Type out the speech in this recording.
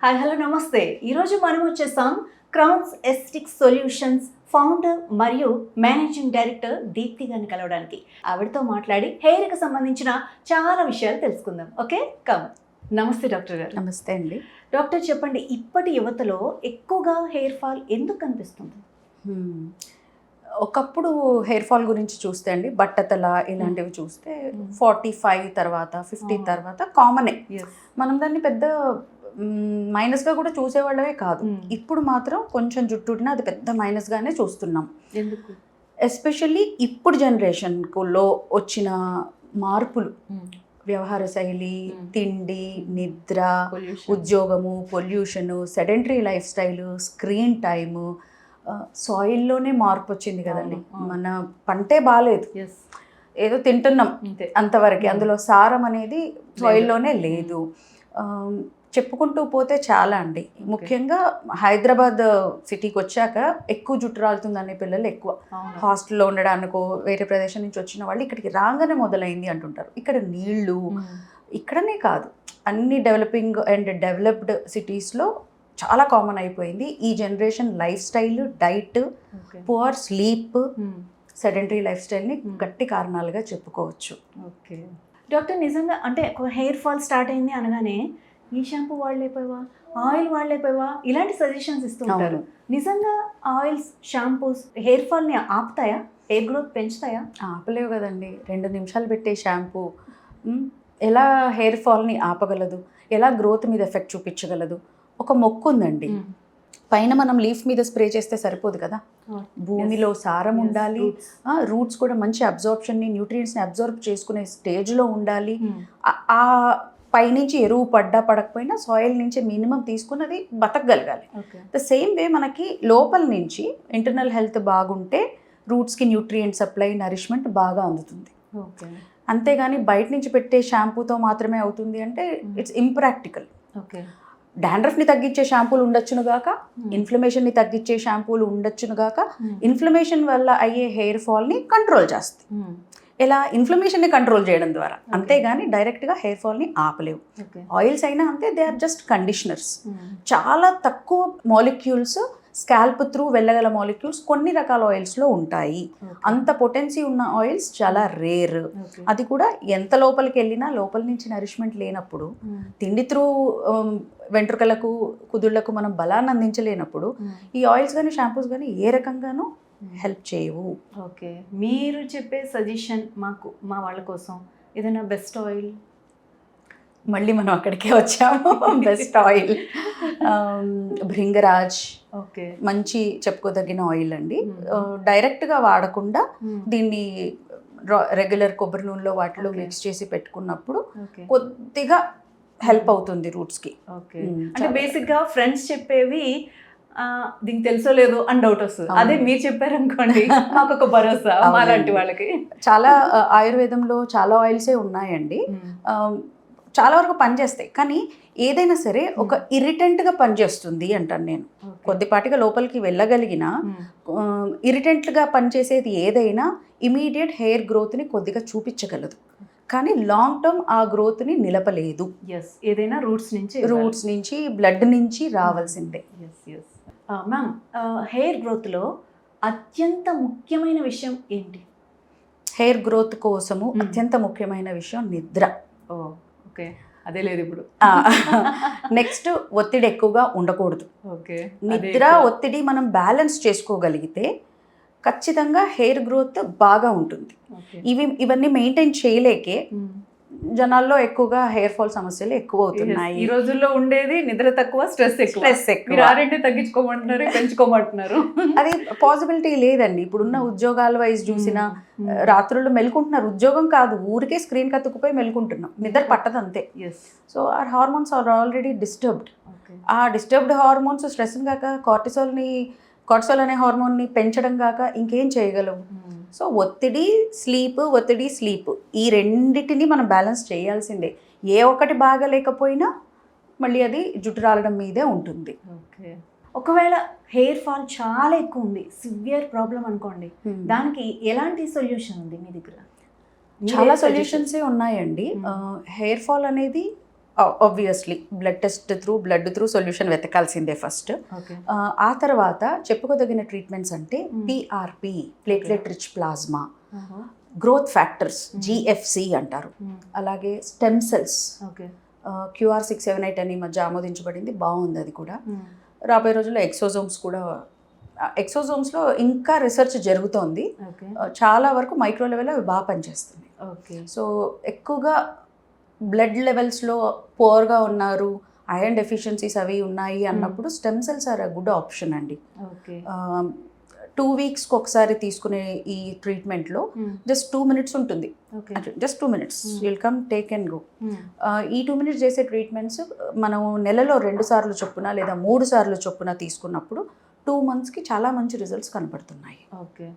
Hi hello నమస్తే. ఈరోజు మనం వచ్చేసాం క్రౌన్స్ ఎస్థెటిక్స్ సొల్యూషన్స్ ఫౌండర్ మరియు మేనేజింగ్ డైరెక్టర్ దీప్తి గారిని కలవడానికి. ఆవిడతో మాట్లాడి హెయిర్కి సంబంధించిన చాలా విషయాలు తెలుసుకుందాం. Okay, come. నమస్తే డాక్టర్ గారు. నమస్తే అండి. డాక్టర్ చెప్పండి, ఇప్పటి యువతలో ఎక్కువగా హెయిర్ ఫాల్ ఎందుకు కనిపిస్తుంది? ఒకప్పుడు హెయిర్ ఫాల్ గురించి చూస్తే అండి, బట్టతల ఇలాంటివి చూస్తే 45 తర్వాత 50 తర్వాత కామనే. మనం దాన్ని పెద్ద మైనస్గా కూడా చూసేవాళ్ళమే కాదు. ఇప్పుడు మాత్రం కొంచెం జుట్టుడినా అది పెద్ద మైనస్గానే చూస్తున్నాం. ఎందుకు? ఎస్పెషల్లీ ఇప్పుడు జనరేషన్లో వచ్చిన మార్పులు, వ్యవహార శైలి, తిండి, నిద్ర, ఉద్యోగము, pollution, sedentary lifestyle, screen time, సాయిల్లోనే మార్పు వచ్చింది కదండి. మన పంటే బాగాలేదు, ఏదో తింటున్నాం అంతవరకు, అందులో సారం అనేది సాయిల్లోనే లేదు. చెప్పుకుంటూ పోతే చాలా అండి. ముఖ్యంగా హైదరాబాద్ సిటీకి వచ్చాక ఎక్కువ జుట్టు రాలుతుందనే పిల్లలు ఎక్కువ. హాస్టల్లో ఉండడానికో వేరే ప్రదేశం నుంచి వచ్చిన వాళ్ళు ఇక్కడికి రాగానే మొదలైంది అంటుంటారు. ఇక్కడ నీళ్లు, ఇక్కడనే కాదు అన్ని డెవలపింగ్ అండ్ డెవలప్డ్ సిటీస్లో చాలా కామన్ అయిపోయింది. ఈ generation life style, diet, poor sleep, sedentary life స్టైల్ని గట్టి కారణాలుగా చెప్పుకోవచ్చు. ఓకే డాక్టర్, నిజంగా అంటే హెయిర్ ఫాల్ స్టార్ట్ అయింది అనగానే ఈ షాంపూ వాడలేకపోయావా, ఆయిల్ వాడలేకపోయావా, ఇలాంటి సజెషన్స్ ఇస్తూ ఉంటారు. నిజంగా ఆయిల్స్, షాంపూస్ హెయిర్ ఫాల్ని ఆపుతాయా? హెయిర్ గ్రోత్ పెంచుతాయా? ఆపలేవు కదండి. 2 నిమిషాలు పెట్టే షాంపూ ఎలా హెయిర్ ఫాల్ని ఆపగలదు? ఎలా గ్రోత్ మీద ఎఫెక్ట్ చూపించగలదు? ఒక మొక్కు ఉందండి, పైన మనం లీఫ్ మీద స్ప్రే చేస్తే సరిపోదు కదా. భూమిలో సారం ఉండాలి, రూట్స్ కూడా మంచి అబ్జార్ప్షన్ని, న్యూట్రియంట్స్ని అబ్జార్బ్ చేసుకునే స్టేజ్లో ఉండాలి. ఆ పైనుంచి ఎరువు పడ్డా పడకపోయినా సాయిల్ నుంచి మినిమం తీసుకున్నది బతకగలగాలి. ద సేమ్ వే మనకి లోపల నుంచి ఇంటర్నల్ హెల్త్ బాగుంటే రూట్స్కి న్యూట్రియంట్ సప్లై, నరిష్మెంట్ బాగా అందుతుంది. అంతేగాని బయట నుంచి పెట్టే షాంపూతో మాత్రమే అవుతుంది అంటే ఇట్స్ ఇంప్రాక్టికల్. డాండ్రఫ్ని తగ్గించే షాంపూలు ఉండొచ్చును గాక, ఇన్ఫ్లమేషన్ని తగ్గించే షాంపూలు ఉండొచ్చును గాక, ఇన్ఫ్లమేషన్ వల్ల అయ్యే హెయిర్ ఫాల్ని కంట్రోల్ చేస్తాయి. ఎలా? ఇన్ఫ్లమేషన్ని కంట్రోల్ చేయడం ద్వారా. అంతేగాని డైరెక్ట్గా హెయిర్ ఫాల్ని ఆపలేవు. ఆయిల్స్ అయినా అంతే, దే ఆర్ జస్ట్ కండిషనర్స్. చాలా తక్కువ మాలిక్యూల్స్ స్కాల్ప్ త్రూ వెళ్ళగల మాలిక్యూల్స్ కొన్ని రకాల ఆయిల్స్లో ఉంటాయి. అంత పొటెన్సీ ఉన్న ఆయిల్స్ చాలా రేర్. అది కూడా ఎంత లోపలికి వెళ్ళినా లోపల నుంచి నరిష్మెంట్ లేనప్పుడు, తిండి త్రూ వెంట్రుకలకు, కుదుళ్లకు మనం బలాన్ని అందించలేనప్పుడు ఈ ఆయిల్స్ కానీ షాంపూస్ కానీ ఏ రకంగానూ హెల్ప్ చేయవు. ఓకే, మీరు చెప్పే సజెషన్ మాకు, మా వాళ్ళ కోసం ఏదైనా బెస్ట్ ఆయిల్? మళ్ళీ మనం అక్కడికే వచ్చాము. Best oil Bhringraj. ఓకే, మంచి చెప్పుకోదగిన ఆయిల్ అండి. డైరెక్ట్గా వాడకుండా దీన్ని రెగ్యులర్ కొబ్బరి నూనెలో వాటిలో మిక్స్ చేసి పెట్టుకున్నప్పుడు కొద్దిగా హెల్ప్ అవుతుంది రూట్స్కి. ఓకే, అంటే బేసిక్గా ఫ్రెండ్స్ చెప్పేవి దీనికి తెలుసో లేదో అని డౌట్ వస్తుంది. అదే మీరు చెప్పారనుకోండి, మాకు ఒక భరోసా అలాంటి వాళ్ళకి. చాలా ఆయుర్వేదంలో చాలా ఆయిల్సే ఉన్నాయండి, చాలా వరకు పనిచేస్తాయి. కానీ ఏదైనా సరే ఒక ఇరిటెంట్గా పనిచేస్తుంది అంటాను నేను. కొద్దిపాటిగా లోపలికి వెళ్ళగలిగిన ఇరిటెంట్గా పనిచేసేది ఏదైనా ఇమీడియట్ హెయిర్ గ్రోత్ని కొద్దిగా చూపించగలదు, కానీ లాంగ్ టర్మ్ ఆ గ్రోత్ని నిలపలేదు. ఏదైనా రూట్స్ నుంచి బ్లడ్ నుంచి రావాల్సిందే. మ్యామ్, హెయిర్ గ్రోత్లో అత్యంత ముఖ్యమైన విషయం ఏంటి? హెయిర్ గ్రోత్ కోసము అత్యంత ముఖ్యమైన విషయం నిద్ర. ఓకే, అదే లేదు ఇప్పుడు. నెక్స్ట్, ఒత్తిడి ఎక్కువగా ఉండకూడదు. ఓకే, నిద్ర, ఒత్తిడి మనం బ్యాలెన్స్ చేసుకోగలిగితే ఖచ్చితంగా హెయిర్ గ్రోత్ బాగా ఉంటుంది. ఇవన్నీ మెయింటైన్ చేయలేకే జనాల్లో ఎక్కువగా హెయిర్ ఫాల్ సమస్యలు ఎక్కువ అవుతున్నాయి. ఈ రోజుల్లో ఉండేది నిద్ర తక్కువ, స్ట్రెస్ ఎక్కువ. ఆరెంటే తగ్గించుకోమంటున్నారు, పెంచుకోమంటున్నారు. అది పాసిబిలిటీ లేదండి. ఇప్పుడున్న ఉద్యోగాల వైజ్ చూసినా రాత్రులు మెలుకుంటున్నారు. ఉద్యోగం కాదు, ఊరికే స్క్రీన్ కత్తుకుపోయి మెలుకుంటున్నాం, నిద్ర పట్టదు అంతే. So our hormones are already disturbed. ఆ డిస్టర్బ్డ్ హార్మోన్స్ స్ట్రెస్ని కాక కార్టిసాల్ అనే హార్మోన్ని పెంచడం కాక ఇంకేం చేయగలవు? సో ఒత్తిడి, స్లీప్, ఈ రెండింటిని మనం బ్యాలెన్స్ చేయాల్సిందే. ఏ ఒక్కటి బాగా లేకపోయినా మళ్ళీ అది జుట్టు రాలడం మీదే ఉంటుంది. ఓకే, ఒకవేళ హెయిర్ ఫాల్ చాలా ఎక్కువ ఉంది, సివియర్ ప్రాబ్లం అనుకోండి, దానికి ఎలాంటి సొల్యూషన్ ఉంది మీ దగ్గర? చాలా సొల్యూషన్సే ఉన్నాయండి. హెయిర్ ఫాల్ అనేది ఆబ్వియస్లీ బ్లడ్ త్రూ సొల్యూషన్ వెతకాల్సిందే ఫస్ట్. ఓకే. ఆ తర్వాత చెప్పుకోదగిన ట్రీట్మెంట్స్ అంటే PRP, platelet rich plasma, growth factors GFC అంటారు, అలాగే స్టెమ్ సెల్స్, ఓకే. QR-678 అని మధ్య ఆమోదించబడింది, బాగుంది అది కూడా. రాబోయే రోజుల్లో ఎక్సోజోమ్స్ కూడా, ఎక్సోజోమ్స్లో ఇంకా రీసెర్చ్ జరుగుతోంది. ఓకే. చాలా వరకు మైక్రో లెవెల్లో అవి బాగా పనిచేస్తుంది. ఓకే. సో ఎక్కువగా బ్లడ్ లెవెల్స్లో పోర్గా ఉన్నారు, ఐరన్ డెఫిషియన్సీస్ అవి ఉన్నాయి అన్నప్పుడు stem cells are a good option అండి. ఓకే. 2 వీక్స్కి ఒకసారి తీసుకునే ఈ ట్రీట్మెంట్లో జస్ట్ 2 minutes ఉంటుంది. Okay. Just 2 minutes will come take and go. ఈ 2 minutes చేసే ట్రీట్మెంట్స్ మనం నెలలో 2 సార్లు చొప్పున లేదా 3 సార్లు చొప్పున తీసుకున్నప్పుడు 2 monthsకి చాలా మంచి రిజల్ట్స్ కనపడుతున్నాయి. ఓకే.